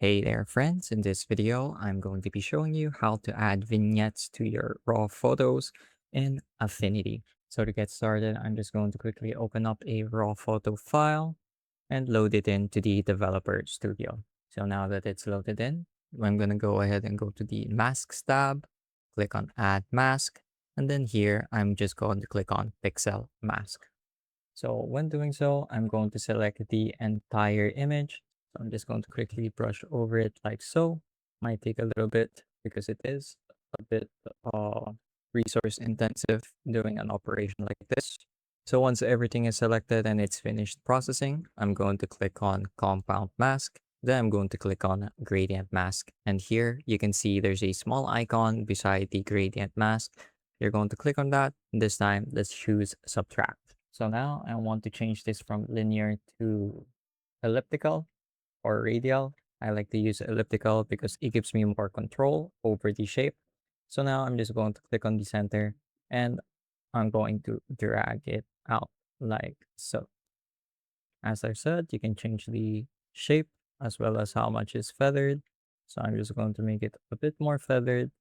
Hey there friends, in this video I'm going to be showing you how to add vignettes to your raw photos in Affinity. So to get started, I'm just going to quickly open up a raw photo file and load it into the developer studio. So now that it's loaded in, I'm going to go ahead and go to the masks tab, click on add mask, and then here I'm just going to click on pixel mask. So when doing so, I'm going to select the entire image. So I'm just going to quickly brush over it like so. Might take a little bit because it is a bit resource intensive doing an operation like this. So once everything is selected and it's finished processing, I'm going to click on compound mask. Then I'm going to click on gradient mask. And here you can see there's a small icon beside the gradient mask. You're going to click on that. This time, let's choose subtract. So now I want to change this from linear to elliptical or radial. I like to use elliptical because it gives me more control over the shape. So now I'm just going to click on the center and I'm going to drag it out like so. As I said, you can change the shape as well as how much is feathered. So I'm just going to make it a bit more feathered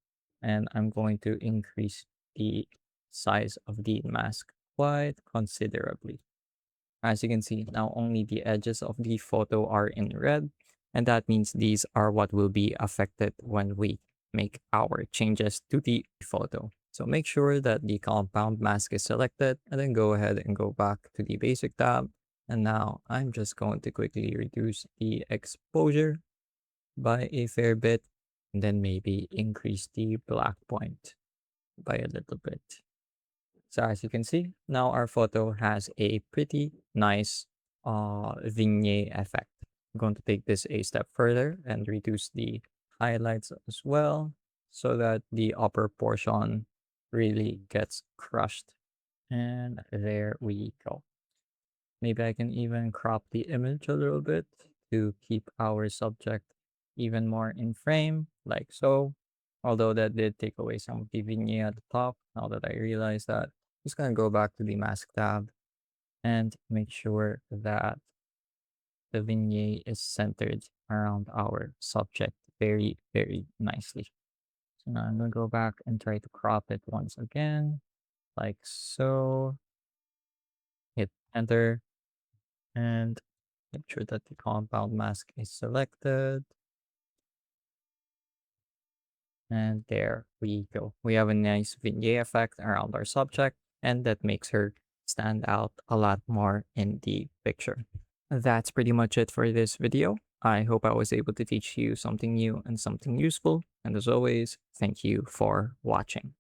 and I'm going to increase the size of the mask quite considerably. As you can see, now only the edges of the photo are in red, and that means these are what will be affected when we make our changes to the photo. So make sure that the compound mask is selected and then go ahead and go back to the basic tab. And now I'm just going to quickly reduce the exposure by a fair bit and then maybe increase the black point by a little bit. So as you can see, now our photo has a pretty nice vignette effect. I'm going to take this a step further and reduce the highlights as well so that the upper portion really gets crushed. And there we go. Maybe I can even crop the image a little bit to keep our subject even more in frame, like so. Although that did take away some of the vignette at the top, now that I realize that, I'm just gonna go back to the mask tab and make sure that the vignette is centered around our subject very, very nicely. So now I'm gonna go back and try to crop it once again, like so. Hit enter and make sure that the compound mask is selected. And there we go. We have a nice vignette effect around our subject, and that makes her stand out a lot more in the picture. That's pretty much it for this video. I hope I was able to teach you something new and something useful. And as always, thank you for watching.